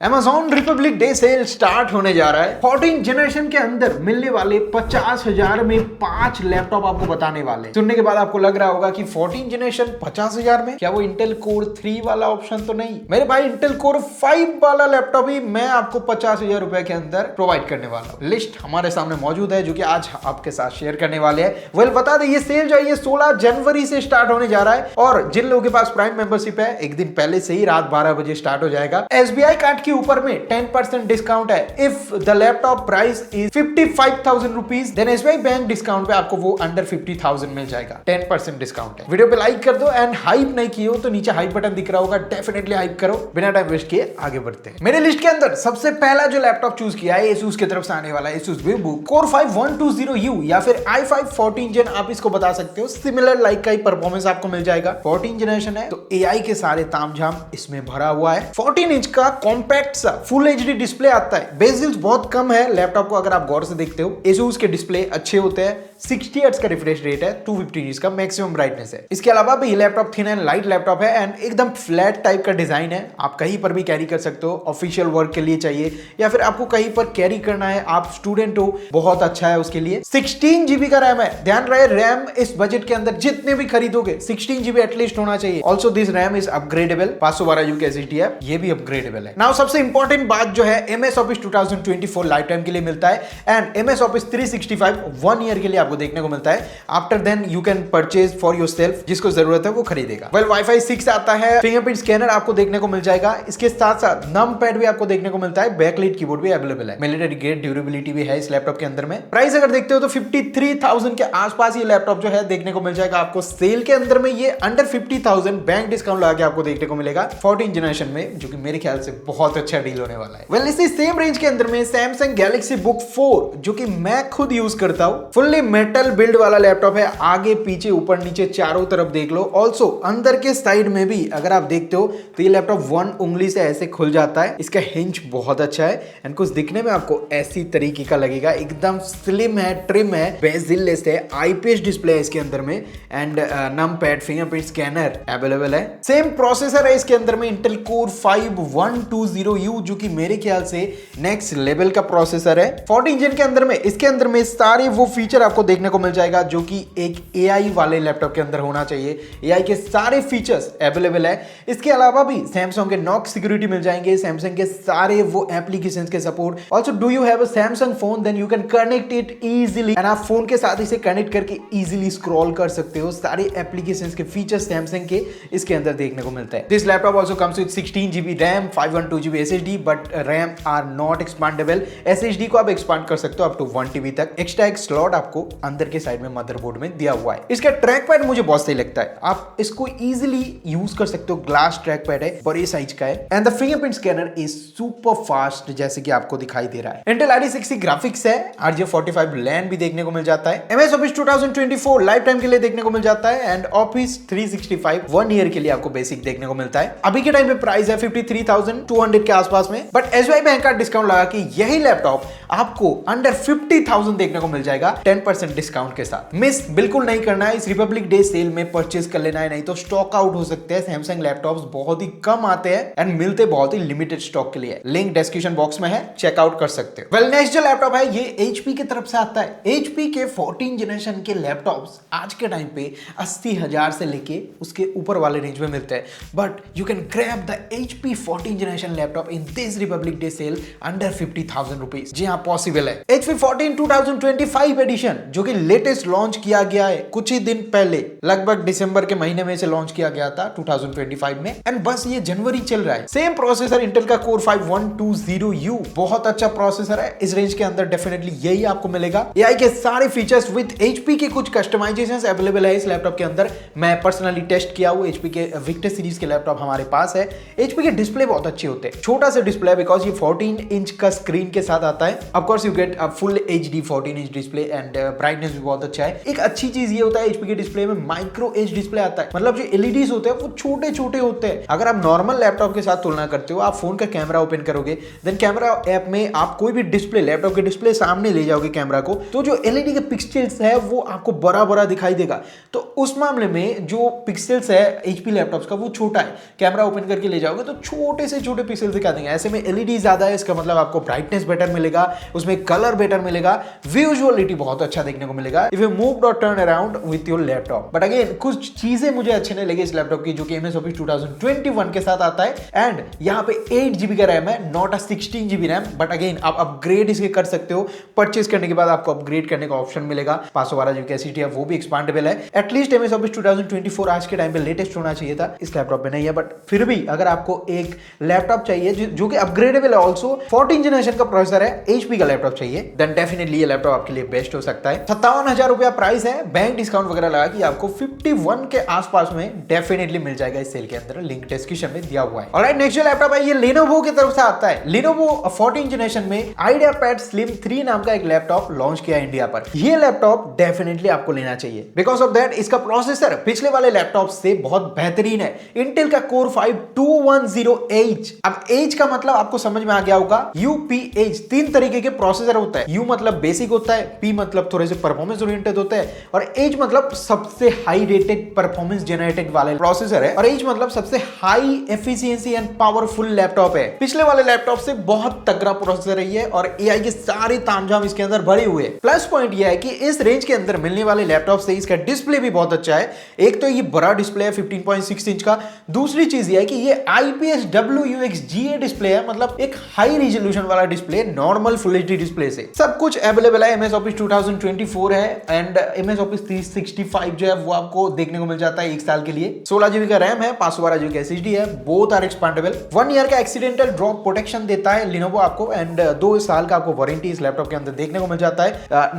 Amazon Republic day cell start होने जा रहा है। 14 जनरेशन के अंदर मिलने वाले 50,000 में 5 लैपटॉप आपको बताने वाले। सुनने के बाद आपको लग रहा होगा कि 14 जनरेशन 50,000 में, क्या वो इंटेल कोर 3 वाला ऑप्शन तो नहीं? मेरे भाई इंटेल कोर 5 वाला लैपटॉप ही मैं आपको 50,000 रुपए के अंदर प्रोवाइड करने वाला हूँ। लिस्ट हमारे सामने मौजूद है जो कि आज आपके साथ शेयर करने वाले हैं। वेल बता दें ये सेल जो है ये 16 जनवरी से स्टार्ट होने जा रहा है और जिन लोगों के पास प्राइम मेंबरशिप है एक दिन पहले से ही रात 12 बजे स्टार्ट हो जाएगा। SBI कार्ड के ऊपर में 10% डिस्काउंट है। If the laptop price is 55,000 rupees then SBI bank discount पे आपको वो अंडर 50,000 मिल जाएगा। 10% डिस्काउंट है। वीडियो पे लाइक कर दो एंड हाइप नहीं किए हो तो नीचे हाइप बटन दिख रहा होगा, डेफिनेटली हाइप करो। बिना टाइम वेस्ट किए आगे बढ़ते हैं। मेरे लिस्ट के अंदर सबसे पहला जो लैपटॉप चूज किया है Asus की तरफ से आने वाला है Asus VivoBook Core 5 120U या फिर i5 14 Gen आप इसको बता सकते हो। सिमिलर लाइक का ही परफॉर्मेंस आपको मिल जाएगा। 14 जनरेशन है तो AI के सारे तामझाम इसमें भरा हुआ है। 14 इंच का कॉम्पैक्ट सा फुल HD डिस्प्ले आता है। बेजल्स बहुत कम है लैपटॉप को अगर आप गौर से देखते हो। Asus के डिस्प्ले अच्छे होते हैं। 60 हर्ट्ज का रिफ्रेश रेट है, 250 Hz का मैक्सिमम ब्राइटनेस है। इसके अलावा भी ये laptop thin and light laptop है एंड एकदम फ्लैट टाइप का डिजाइन है। आप कहीं पर भी कैरी कर सकते हो। ऑफिशियल वर्क के लिए चाहिए या फिर आपको कहीं पर कैरी करना है, आप स्टूडेंट हो, बहुत अच्छा है उसके लिए। 16 GB का रैम है। ध्यान रहे रैम इस बजट के अंदर जितने भी खरीदोगे 16 GB एटलीस्ट होना चाहिए। Also this RAM is upgradable. 512U की SSD है, ये भी अपग्रेडेबल है। नाउ सबसे इंपॉर्टेंट बात जो है MS Office 2024 लाइफ टाइम के लिए मिलता है एंड MS Office 365 1 ईयर के लिए आपको देखने को मिलता है। After then you can purchase for yourself, जिसको जरूरत है वो खरीदेगा। वेल Wi-Fi 6 आता है। फिंगरप्रिंट स्कैनर आपको देखने को मिल जाएगा। इसके साथ साथ नम पैड भी आपको देखने को मिलता है। बैकलाइट कीबोर्ड भी अवेलेबल है। मिलिटरी ग्रेड ड्यूरेबिलिटी भी है इस लैपटॉप के अंदर में। प्राइस अगर देखते हो तो 53,000 के आसपास ये लैपटॉप जो है देखने को मिल जाएगा आपको। सेल के अंदर में ये अंडर 50,000 बैंक डिस्काउंट लगा के आपको देखने को मिलेगा 14 जनरेशन में, जो कि मेरे ख्याल से बहुत अच्छा डील होने वाला है। वेल इसी सेम रेंज के अंदर में Samsung Galaxy Book 4 जो कि मैं खुद यूज करता हूं, फुल्ली मेटल बिल्ड वाला लैपटॉप है। आगे पीछे ऊपर नीचे चारों तरफ देख लो। ऑल्सो अंदर के साइड में भी अगर आप देखते हो तो ये लैपटॉप 1 उंगली से ऐसे खुल जाता है। इसका हिंज बहुत अच्छा है एंड कुछ दिखने में आपको ऐसी तरीके का लगेगा। एकदम स्लिम है, ट्रिम है, बेजिललेस है, IPS डिस्प्ले है इसके अंदर में and num pad fingerprint scanner available है। सेम प्रोसेसर है इसके अंदर में इंटेल कोर 5 120U जो कि मेरे ख्याल से नेक्स्ट लेवल का प्रोसेसर है। 14 इंजन के अंदर में इसके अंदर में सारे वो फीचर आपको देखने को मिल जाएगा जो कि एक AI वाले लैपटॉप के अंदर होना चाहिए। AI के सारे फीचर्स अवेलेबल है। इसके अलावा भी Samsung के नॉक सिक्योरिटी मिल जाएंगे, Samsung के सारे वो एप्लीकेशंस के support. Also do you have a Samsung phone then you can connect it easily and आप फोन के साथ इसे कनेक्ट करके इजीली स्क्रॉल कर सकते हो। सारे एप्लीकेशंस के फीचर्स Samsung के इसके अंदर देखने को मिलता है। This laptop also comes with 16 GB RAM 512GB SSD but RAM are not expandable. SSD को आप एक्सपांड कर सकते हो अप टू 1 TB तक। एक्स्ट्रा एक स्लॉट आपको अंदर के साइड में मदरबोर्ड में दिया हुआ है। इसका ट्रैक पैड मुझे बहुत सही लगता है। आप इसको इजीली यूज कर सकते हो। ग्लास ट्रैक पैड है, बड़े साइज का है and the fingerprint scanner is super fast जैसे कि आपको दिखाई दे रहा है। इंटेल ID60 ग्राफिक्स है। RJ45 लैन भी देखने को मिल जाता है। MS Office 2024 लाइफ टाइम के लिए देखने को मिल जाता है एंड Office 365 1 ईयर के लिए आपको बेसिक देखने को मिलता है। अभी के टाइम पे प्राइस है 53,200 के आसपास में बट SBI बैंक का डिस्काउंट लगा के यही लैपटॉप आपको अंडर 50,000 देखने को मिल जाएगा 10% डिस्काउंट के साथ। मिस बिल्कुल नहीं करना है। इस रिपब्लिक डे सेल में परचेज कर लेना है, नहीं तो स्टॉक आउट हो सकते हैं। Samsung लैपटॉप्स बहुत ही कम आते हैं एंड मिलते बहुत ही लिमिटेड स्टॉक के लिए। लिंक डिस्क्रिप्शन बॉक्स में है, चेकआउट कर सकते हो। वेल नेक्स्ट जो लैपटॉप है ये HP की तरफ से आता है। HP के 14 जनरेशन के लैपटॉप्स आज के टाइम पे 80,000 से लेके उसके ऊपर वाले रेंज में मिलते हैं but you can grab the HP 14 generation laptop in this republic day sale under 50,000 rupees. जी हाँ पॉसिबल है। HP 14 2025 एडिशन जो कि लेटेस्ट लॉन्च किया गया है कुछ ही दिन पहले, लगभग दिसंबर के महीने में से लॉन्च किया गया था 2025 में एंड बस ये जनवरी चल रहा है। सेम प्रोसेसर इंटेल का कोर 5 120U, बहुत अच्छा प्रोसेसर है। इस रेंज के अंदर डेफिनेटली यही आपको मिलेगा। AI के सारे फीचर्स विद HP के कुछ कस्टमाइजेशंस अवेलेबल है इस लैपटॉप के अंदर। मैं पर्सनली टेस्ट किया हूं। HP के विक्टर सीरीज के लैपटॉप हमारे पास है। HP के डिस्प्ले बहुत अच्छे होते हैं। छोटा सा डिस्प्ले बिकॉज ये 14 इंच का स्क्रीन के साथ आता है। Of course you get a full HD 14 inch display and brightness भी बहुत अच्छा है। एक अच्छी चीज ये होता है एचपी के डिस्प्ले में माइक्रो एज डिस्प्ले आता है, मतलब जो एलईडीज होते हैं वो छोटे छोटे होते हैं। अगर आप नॉर्मल लैपटॉप के साथ तुलना करते हो, आप फोन का कैमरा ओपन करोगे, देन कैमरा ऐप में आप कोई भी डिस्प्ले, लैपटॉप के डिस्प्ले सामने ले जाओगे कैमरा को, तो जो एलईडी के पिक्सल्स है वो आपको बड़ा बड़ा दिखाई देगा। तो उस मामले में जो पिक्सल्स है एचपी लैपटॉप्स का वो छोटा है, कैमरा ओपन करके ले जाओगे तो छोटे से छोटे पिक्सल दिखा देंगे। ऐसे में एलईडी ज्यादा है, इसका मतलब आपको ब्राइटनेस बेटर मिलेगा, उसमें कलर बेटर मिलेगा, विजुअलिटी बहुत अच्छा देखने को मिलेगा इफ यू मूव और turn around with your laptop. But again कुछ चीजें मुझे अच्छे नहीं लगे इस लैपटॉप की, जो कि MS Office 2021 के साथ आता है एंड यहाँ पे 8GB का रैम है, not a 16GB RAM. But again आप अपग्रेड इसके कर सकते हो, परचेज करने के बाद आपको अपग्रेड करने का ऑप्शन मिलेगा। 512GB की एसएसडी है, वो भी एक्सपांडेबल है। एटलीस्ट MS Office 2024 आज के टाइम पे लेटेस्ट होना चाहिए था, इस लैपटॉप में नहीं है। बट फिर भी अगर आपको एक लैपटॉप चाहिए जो कि अपग्रेडेबल है, ऑल्सो 14 जनरेशन का प्रोसेसर है, HP का लैपटॉप चाहिए, देन डेफिनेटली ये लैपटॉप आपके लिए बेस्ट हो सकता है। 57,000 रुपया प्राइस है, बैंक डिस्काउंट वगैरह लगा कि आपको 51 के आसपास में डेफिनेटली मिल जाएगा इस सेल के अंदर, लिंक डिस्क्रिप्शन में दिया हुआ है। ऑलराइट, नेक्स्ट जो लैपटॉप है ये Lenovo की तरफ से आता है। Lenovo 14 जनरेशन में IdeaPad Slim 3 नाम का एक लैपटॉप लॉन्च किया इंडिया पर। ये लैपटॉप डेफिनेटली आपको लेना चाहिए, बिकॉज ऑफ दैट इसका प्रोसेसर पिछले वाले लैपटॉप से बहुत बेहतरीन है। इंटेल का Core 5 210H। अब H का मतलब आपको समझ में आ गया होगा, UPH। 3 तरीके के प्रोसेसर होता है, U मतलब बेसिक होता है, P मतलब थोड़े से परफॉर्मेंस ओरिएंटेड होते हैं, और H मतलब सबसे हाई रेटेड परफॉर्मेंस जनरेटेड वाले प्रोसेसर है, और H मतलब सबसे high efficiency and powerful laptop है। पिछले वाले लैपटॉप से बहुत तगड़ा प्रोसेसर है ये, और AI के सारे तामझाम इसके अंदर भरे हुए। प्लस पॉइंट ये है कि इस रेंज के अंदर मिलने वाले लैपटॉप से इसका डिस्प्ले भी बहुत अच्छा है। एक तो ये बड़ा डिस्प्ले है 15.6 इंच का, दूसरी चीज ये है कि ये IPS WUXGA डिस्प्ले है, मतलब एक हाई रिजोल्यूशन वाला display, normal full HD display से। सब कुछ अवेलेबल है। MS Office 2024 है एंड MS Office 365 जो है वो आपको देखने को मिल जाता है 1 साल के लिए। 16GB का रैम है, 512GB का SSD है, बोथ आर एक्सपांडेबल। 1 ईयर का एक्सीडेंटल ड्रॉप प्रोटेक्शन देता है Lenovo आपको, एंड 2 साल का आपको वारंटी इस लैपटॉप के अंदर देखने को मिल जाता है।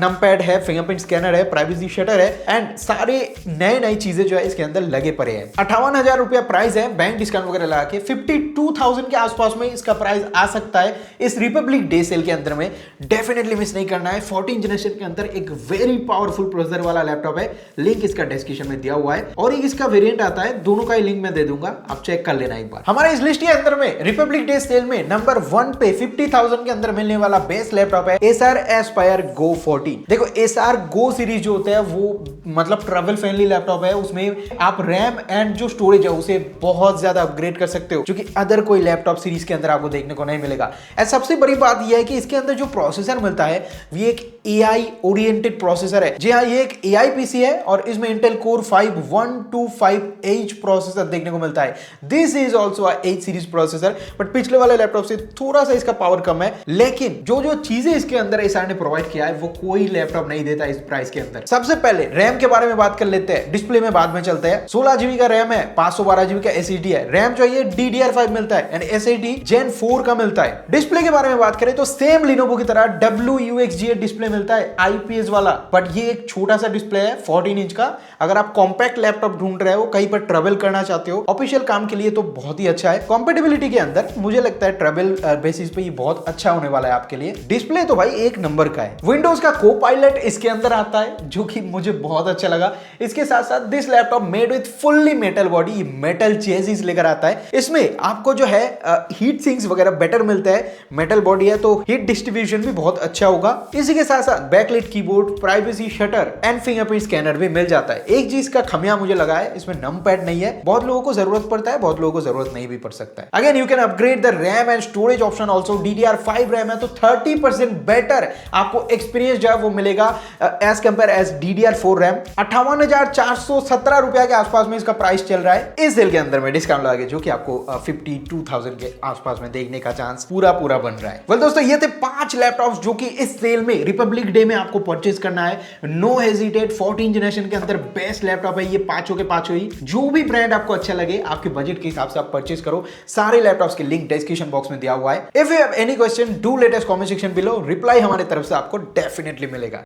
नमपैड है, फिंगरप्रिंट स्कैनर है, प्राइवेसी शटर है, एंड सारे नई चीजें जो है इसके अंदर लगे पड़े हैं। 58,000 रुपया प्राइस है, बैंक डिस्काउंट वगैरह लगा के 52,000 के आसपास में इसका प्राइस आ सकता है इस रिपब्लिक डे सेल के अंदर में। डेफिनेटली मिस नहीं करना है। 14 जनरेशन के अंदर एक वेरी पावरफुल प्रोसेसर वाला लैपटॉप है, लिंक इसका डिस्क्रिप्शन में दिया हुआ है, और एक इसका वेरिएंट आता है, दोनों का ही लिंक मैं दे दूंगा, आप चेक कर लेना एक बार। हमारे इस लिस्ट के अंदर में रिपब्लिक डे सेल में नंबर 1 पे 50,000 के अंदर मिलने वाला बेस्ट लैपटॉप है Acer Aspire Go 14। देखो Acer Go सीरीज जो होता है वो मतलब ट्रैवल फ्रेंडली लैपटॉप है, उसमें आप रैम एंड जो स्टोरेज है उसे बहुत ज्यादा अपग्रेड कर सकते हो, जो कि अदर कोई लैपटॉप सीरीज के अंदर आपको देखने को नहीं मिलेगा। सबसे बड़ी बात यह है कि इसके अंदर जो प्रोसेसर मिलता है ये एक AI ओरिएंटेड प्रोसेसर है। जी हाँ, ये एक AI PC है और इसमें Intel Core 5 125H प्रोसेसर देखने को मिलता है। This is also H series processor, but पिछले वाले लैपटॉप से थोड़ा सा इसका पावर कम है, लेकिन जो चीजें इसके अंदर Acer ने प्रोवाइड किया है वो कोई लैपटॉप नहीं देता इस प्राइस के अंदर। सबसे पहले रैम के बारे में बात कर लेते हैं, डिस्प्ले में बाद में चलते हैं। 16GB का रैम है, 512GB का SSD है, रैम चाहिए DDR5 मिलता है एंड SSD Gen 4 का मिलता है। डिस्प्ले के बारे में बात करें तो सेम Lenovo की तरह WUXGA डिस्प्ले मिलता है, IPS वाला, बट ये एक छोटा सा डिस्प्ले है 14 इंच का। अगर आप कॉम्पैक्ट लैपटॉप ढूंढ रहे हो, कहीं पर ट्रैवल करना चाहते हो ऑफिशियल काम के लिए, तो बहुत ही अच्छा है। कंपैटिबिलिटी के अंदर मुझे लगता है ट्रैवल बेसिस पे ये बहुत अच्छा होने वाला है आपके लिए। डिस्प्ले तो भाई एक नंबर का है। विंडोज का Co-Pilot इसके अंदर आता है, जो कि मुझे बहुत अच्छा लगा। इसके साथ साथ this laptop made with fully metal body, metal chassis लेकर आता है। इसमें आपको जो है हीट सिंक्स वगैरह बेटर मिलता है, मेटल बॉडी है तो हीट डिस्ट्रीब्यूशन भी बहुत अच्छा होगा। इसी के साथ साथ backlight keyboard, privacy shutter and fingerprint scanner भी मिल जाता है। एक चीज का खमिया मुझे लगा है, इसमें नमपैड नहीं है। बहुत लोगों को जरूरत पड़ता है, बहुत लोगों को जरूरत नहीं भी पड़ सकता है। Again you can upgrade the RAM and storage option also. DDR5 RAM है तो 30% बेटर आपको एक्सपीरियंस जो है वो मिलेगा as compare as DDR4 RAM. 58,417 रुपया के आसपास में इसका प्राइस चल रहा है इस सेल के अंदर में, डिस्काउंट लगा के, जो कि आपको 52,000 के आसपास में देखने का चांस पूरा बन रहा है। दोस्तों ये थे 5 लैपटॉप्स जो कि इस सेल में रिपब्लिक डे में आपको परचेज करना है। नो हेजिटेट, 14 जनरेशन के अंदर बेस्ट लैपटॉप है ये पांचों के पांचों ही। जो भी ब्रांड आपको अच्छा लगे, आपके बजट के हिसाब से आप परचेज करो। सारे लैपटॉप्स के लिंक डिस्क्रिप्शन बॉक्स में दिया हुआ है। If you have any question, do let us comment section below. Reply हमारी तरफ से आपको डेफिनेटली मिलेगा।